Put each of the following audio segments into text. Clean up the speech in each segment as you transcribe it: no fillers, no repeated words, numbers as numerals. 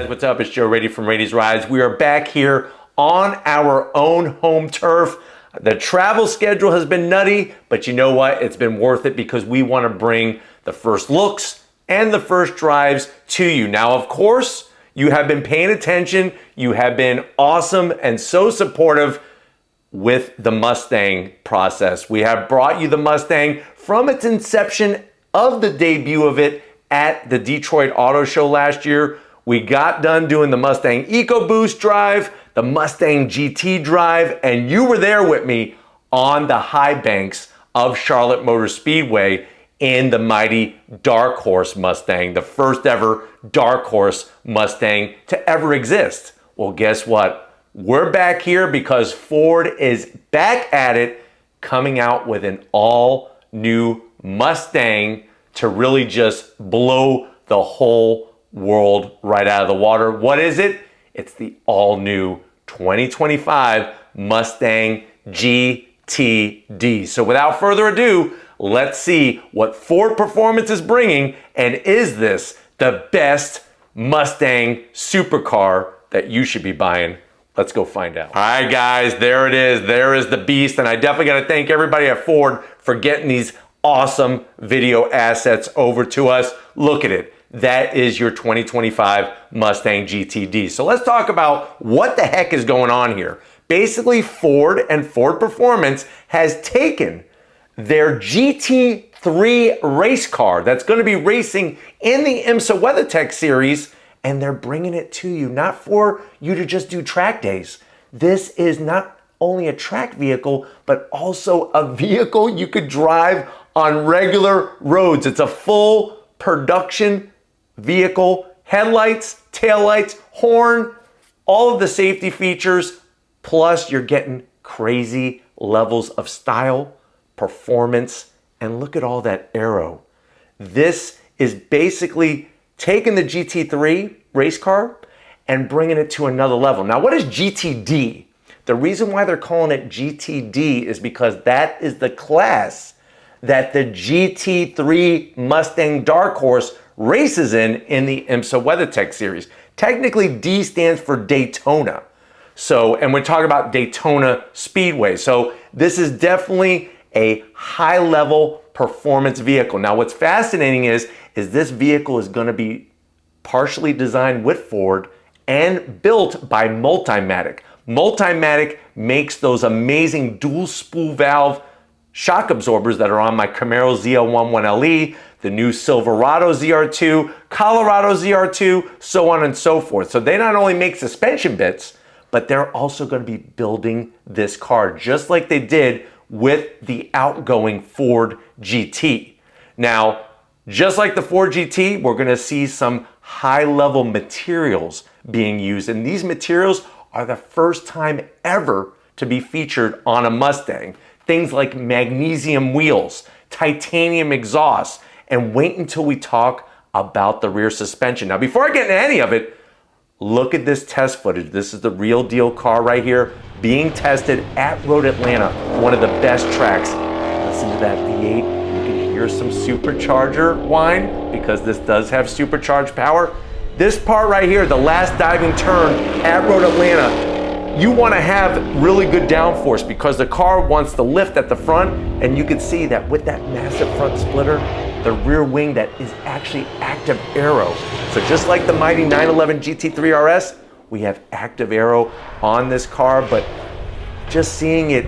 what's up? It's Joe Raiti from Raiti's Rides. We are back here on our own home turf. The travel schedule has been nutty, but you know what? It's been worth it because we want to bring the first looks and the first drives to you. Now, of course, you have been paying attention. You have been awesome and so supportive with the Mustang process. We have brought you the Mustang from its inception of the debut of it at the Detroit Auto Show last year. We got done doing the Mustang EcoBoost drive, the Mustang GT drive, and you were there with me on the high banks of Charlotte Motor Speedway in the mighty Dark Horse Mustang, the first ever Dark Horse Mustang to ever exist. Well, guess what? We're back here because Ford is back at it, coming out with an all new Mustang to really just blow the whole world right out of the water. What is it? It's the all-new 2025 Mustang GTD. So without further ado, let's see what Ford Performance is bringing, and is this the best Mustang supercar that you should be buying? Let's go find out. All right, guys, there it is. There is the beast, and I definitely got to thank everybody at Ford for getting these awesome video assets over to us. Look at it. That is your 2025 Mustang GTD. So let's talk about what the heck is going on here. Basically, Ford and Ford Performance has taken their GT3 race car that's going to be racing in the IMSA WeatherTech series, and they're bringing it to you, not for you to just do track days. This is not only a track vehicle, but also a vehicle you could drive on regular roads. It's a full production vehicle, headlights, taillights, horn, all of the safety features, plus you're getting crazy levels of style, performance, and look at all that aero. This is basically taking the GT3 race car and bringing it to another level. Now, what is GTD? The reason why they're calling it GTD is because that is the class that the GT3 Mustang Dark Horse races in the IMSA WeatherTech series. Technically, D stands for Daytona. So, and we're talking about Daytona Speedway. So this is definitely a high-level performance vehicle. Now, what's fascinating is this vehicle is going to be partially designed with Ford and built by Multimatic. Multimatic makes those amazing dual spool valve shock absorbers that are on my Camaro ZL11LE, the new Silverado ZR2, Colorado ZR2, so on and so forth. So they not only make suspension bits, but they're also going to be building this car just like they did with the outgoing Ford GT. Now, just like the Ford GT, we're going to see some high-level materials being used, and these materials are the first time ever to be featured on a Mustang. Things like magnesium wheels, titanium exhaust, and wait until we talk about the rear suspension. Now, before I get into any of it, look at this test footage. This is the real deal car right here being tested at Road Atlanta, one of the best tracks. Listen to that V8. You can hear some supercharger whine because this does have supercharged power. This part right here, the last diving turn at Road Atlanta, you want to have really good downforce because the car wants to lift at the front, and you can see that with that massive front splitter, the rear wing that is actually active aero. So just like the mighty 911 GT3 RS, we have active aero on this car, but just seeing it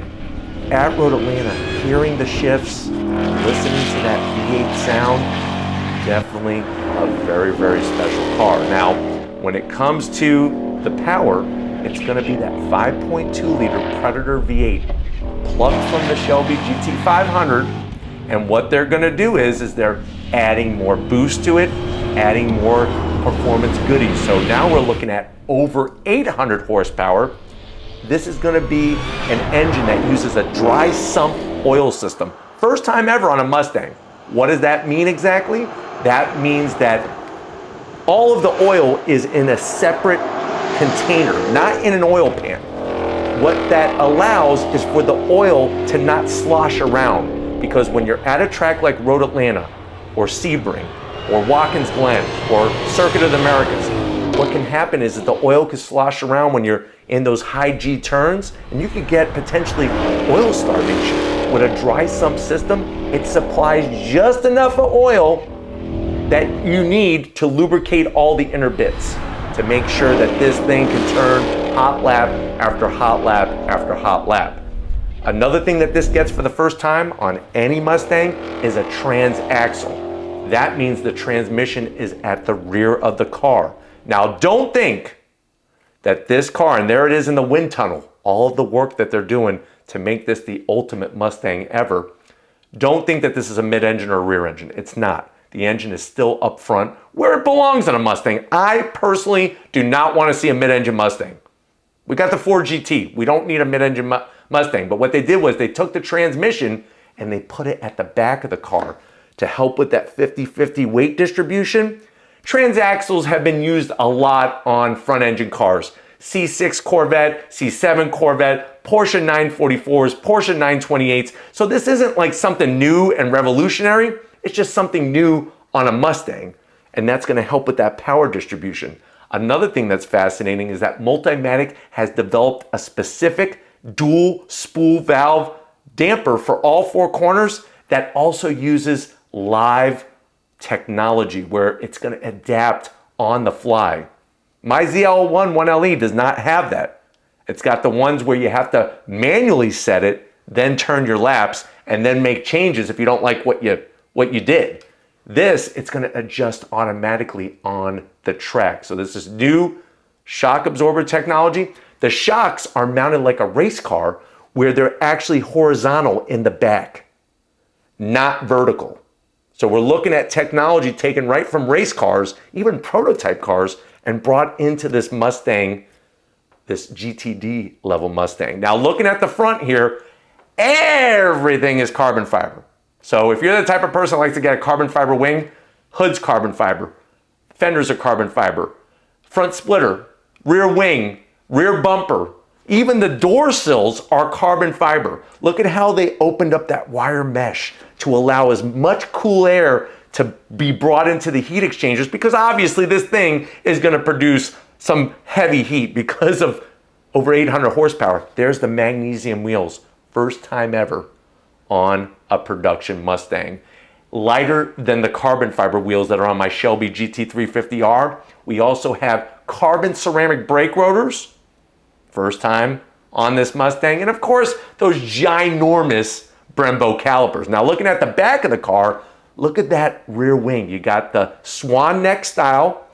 at Road Atlanta, hearing the shifts, listening to that V8 sound, definitely a very, very special car. Now, when it comes to the power, it's going to be that 5.2 liter Predator V8 plucked from the Shelby GT500. And what they're going to do is they're adding more boost to it, adding more performance goodies. So now we're looking at over 800 horsepower. This is going to be an engine that uses a dry sump oil system. First time ever on a Mustang. What does that mean exactly? That means that all of the oil is in a separate container, not in an oil pan. What that allows is for the oil to not slosh around, because when you're at a track like Road Atlanta or Sebring or Watkins Glen or Circuit of the Americas, what can happen is that the oil can slosh around when you're in those high G turns, and you could get potentially oil starvation. With a dry sump system, it supplies just enough of oil that you need to lubricate all the inner bits to make sure that this thing can turn hot lap after hot lap after hot lap. Another thing that this gets for the first time on any Mustang is a transaxle. That means the transmission is at the rear of the car. Now, don't think that this car, and there it is in the wind tunnel, all of the work that they're doing to make this the ultimate Mustang ever. Don't think that this is a mid-engine or a rear engine. It's not. The engine is still up front where it belongs on a Mustang. I personally do not want to see a mid-engine Mustang. We got the Ford GT. We don't need a mid-engine Mustang. But what they did was they took the transmission and they put it at the back of the car to help with that 50-50 weight distribution. Transaxles have been used a lot on front-engine cars. C6 Corvette, C7 Corvette, Porsche 944s, Porsche 928s. So this isn't like something new and revolutionary. It's just something new on a Mustang, and that's going to help with that power distribution. Another thing that's fascinating is that Multimatic has developed a specific dual spool valve damper for all four corners that also uses live technology where it's going to adapt on the fly. My ZL1 1LE does not have that. It's got the ones where you have to manually set it, then turn your laps, and then make changes if you don't like what you did. This, it's going to adjust automatically on the track. So this is new shock absorber technology. The shocks are mounted like a race car where they're actually horizontal in the back, not vertical. So we're looking at technology taken right from race cars, even prototype cars, and brought into this Mustang, this GTD level Mustang. Now looking at the front here, everything is carbon fiber. So if you're the type of person that likes to get a carbon fiber wing, hood's carbon fiber, fenders are carbon fiber, front splitter, rear wing, rear bumper, even the door sills are carbon fiber. Look at how they opened up that wire mesh to allow as much cool air to be brought into the heat exchangers, because obviously this thing is going to produce some heavy heat because of over 800 horsepower. There's the magnesium wheels, first time ever on a production Mustang. Lighter than the carbon fiber wheels that are on my Shelby GT350R. We also have carbon ceramic brake rotors, first time on this Mustang. And of course, those ginormous Brembo calipers. Now looking at the back of the car, look at that rear wing. You got the swan neck style,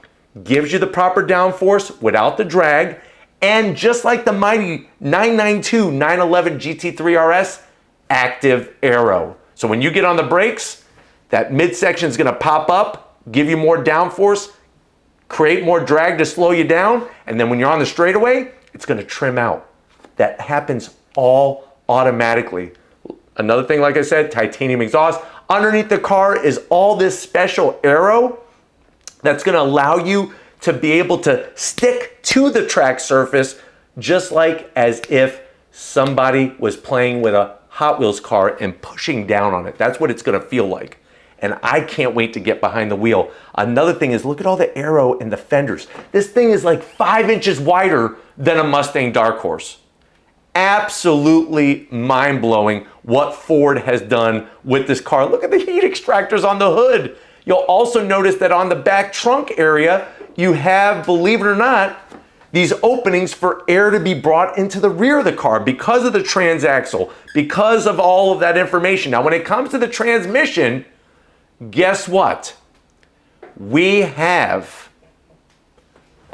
gives you the proper downforce without the drag. And just like the mighty 992 911 GT3 RS, active aero. So when you get on the brakes, that midsection is going to pop up, give you more downforce, create more drag to slow you down, and then when you're on the straightaway, it's going to trim out. That happens all automatically. Another thing, like I said, titanium exhaust. Underneath the car is all this special aero that's going to allow you to be able to stick to the track surface just like as if somebody was playing with a Hot Wheels car and pushing down on it. That's what it's going to feel like. And I can't wait to get behind the wheel. Another thing is, look at all the aero in the fenders. This thing is like 5 inches wider than a Mustang Dark Horse. Absolutely mind-blowing what Ford has done with this car. Look at the heat extractors on the hood. You'll also notice that on the back trunk area, you have, believe it or not, these openings for air to be brought into the rear of the car because of the transaxle, because of all of that information. Now, when it comes to the transmission, guess what? We have,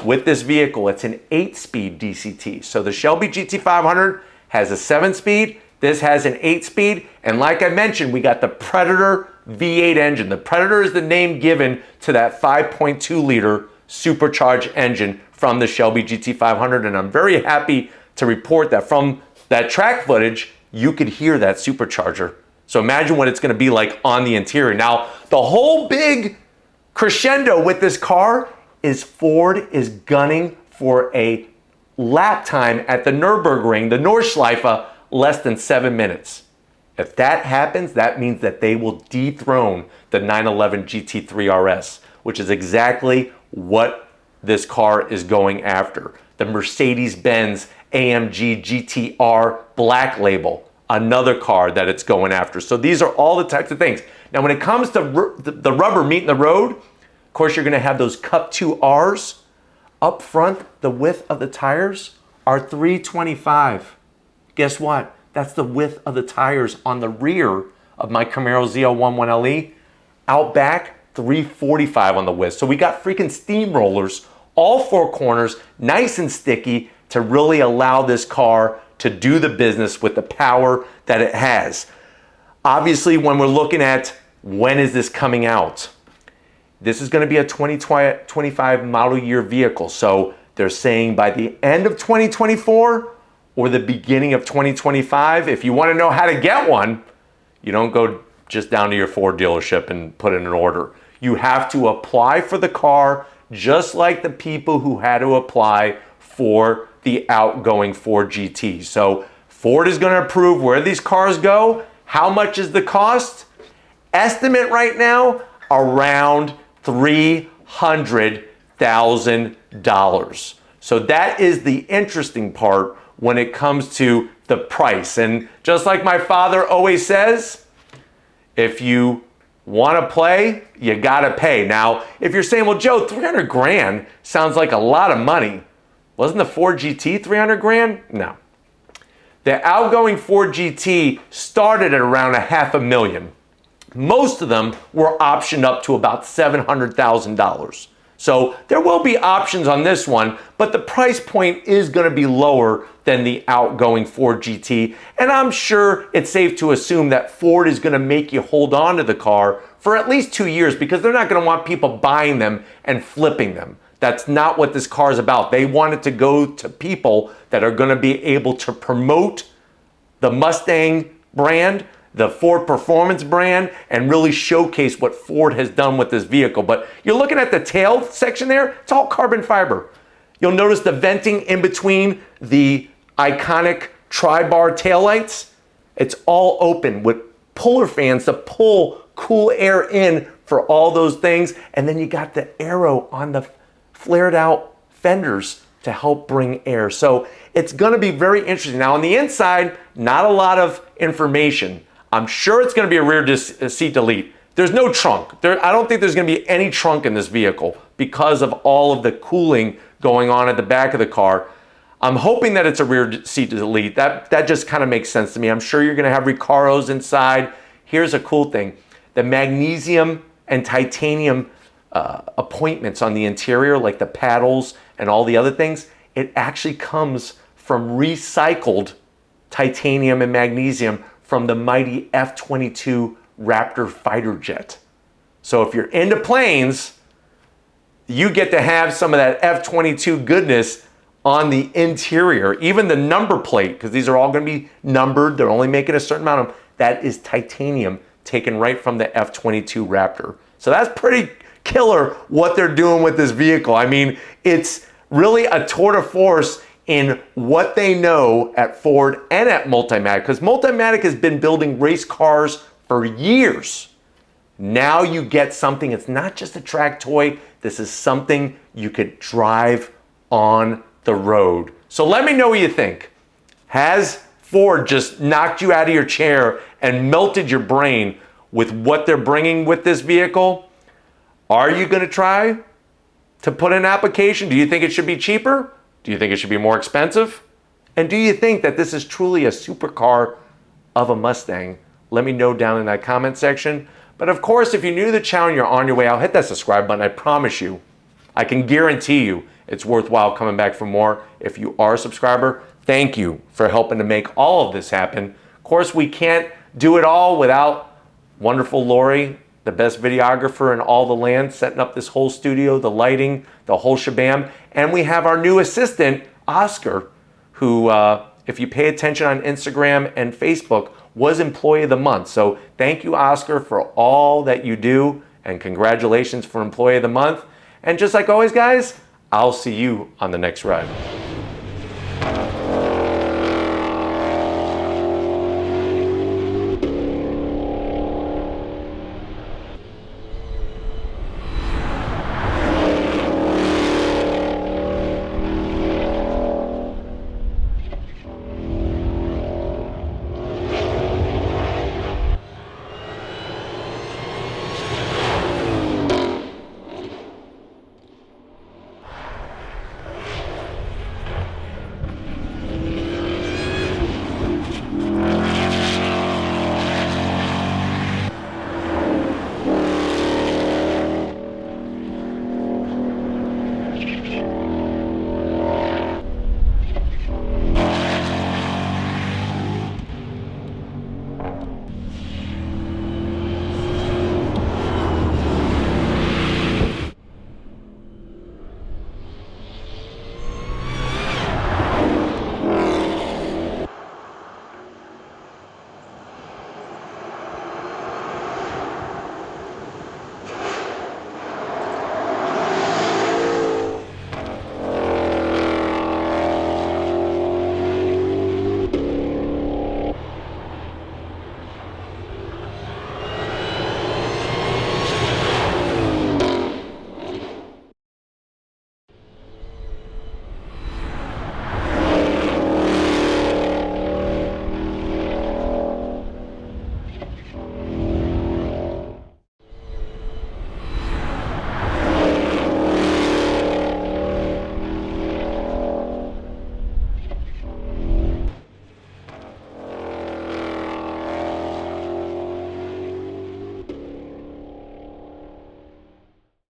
with this vehicle, it's an 8-speed DCT. So the Shelby GT500 has a 7-speed, this has an 8-speed, and like I mentioned, we got the Predator V8 engine. The Predator is the name given to that 5.2-liter supercharged engine from the Shelby GT500, and I'm very happy to report that from that track footage, you could hear that supercharger. So imagine what it's going to be like on the interior. Now, the whole big crescendo with this car is Ford is gunning for a lap time at the Nürburgring, the Nordschleife, less than 7 minutes. If that happens, that means that they will dethrone the 911 GT3 RS, which is exactly what this car is going after. The Mercedes-Benz AMG GTR Black Label, another car that it's going after. So these are all the types of things. Now when it comes to the rubber meeting the road, of course you're gonna have those Cup 2Rs. Up front, the width of the tires are 325. Guess what? That's the width of the tires on the rear of my Camaro ZL11LE. Out back, 345 on the width. So we got freaking steamrollers, all four corners, nice and sticky to really allow this car to do the business with the power that it has. Obviously, when we're looking at when is this coming out, this is going to be a 2025 model year vehicle. So they're saying by the end of 2024 or the beginning of 2025. If you want to know how to get one, you don't go just down to your Ford dealership and put in an order. You have to apply for the car just like the people who had to apply for the outgoing Ford GT. So Ford is going to approve where these cars go. How much is the cost? Estimate right now around $300,000. So that is the interesting part when it comes to the price. And just like my father always says, if you want to play, you got to pay. Now, if you're saying, well, Joe, 300 grand sounds like a lot of money. Wasn't the Ford GT 300 grand? No. The outgoing Ford GT started at around $500,000. Most of them were optioned up to about $700,000. So there will be options on this one, but the price point is going to be lower than the outgoing Ford GT. And I'm sure it's safe to assume that Ford is going to make you hold on to the car for at least 2 years because they're not going to want people buying them and flipping them. That's not what this car is about. They want it to go to people that are going to be able to promote the Mustang brand, the Ford Performance brand, and really showcase what Ford has done with this vehicle. But you're looking at the tail section there, it's all carbon fiber. You'll notice the venting in between the iconic tri-bar taillights. It's all open with puller fans to pull cool air in for all those things. And then you got the aero on the flared out fenders to help bring air. So it's gonna be very interesting. Now on the inside, not a lot of information. I'm sure it's going to be a rear seat delete. There's no trunk. I don't think there's going to be any trunk in this vehicle because of all of the cooling going on at the back of the car. I'm hoping that it's a rear seat delete. That just kind of makes sense to me. I'm sure you're going to have Recaros inside. Here's a cool thing. The magnesium and titanium appointments on the interior, like the paddles and all the other things, it actually comes from recycled titanium and magnesium from the mighty F-22 Raptor fighter jet. So if you're into planes, you get to have some of that F-22 goodness on the interior. Even the number plate, because these are all going to be numbered, they're only making a certain amount of them, that is titanium taken right from the F-22 Raptor. So that's pretty killer what they're doing with this vehicle. I mean, it's really a tour de force in what they know at Ford and at Multimatic, because Multimatic has been building race cars for years. Now you get something, it's not just a track toy, this is something you could drive on the road. So let me know what you think. Has Ford just knocked you out of your chair and melted your brain with what they're bringing with this vehicle? Are you gonna try to put in an application? Do you think it should be cheaper? Do you think it should be more expensive? And do you think that this is truly a supercar of a Mustang? Let me know down in that comment section. But of course, if you're new to the channel and you're on your way out, hit that subscribe button. I promise you, I can guarantee you it's worthwhile coming back for more. If you are a subscriber, thank you for helping to make all of this happen. Of course, we can't do it all without wonderful Lori, the best videographer in all the land, setting up this whole studio, the lighting, the whole shabam. And we have our new assistant, Oscar, who, if you pay attention on Instagram and Facebook, was Employee of the Month. So thank you, Oscar, for all that you do, and congratulations for Employee of the Month. And just like always, guys, I'll see you on the next ride.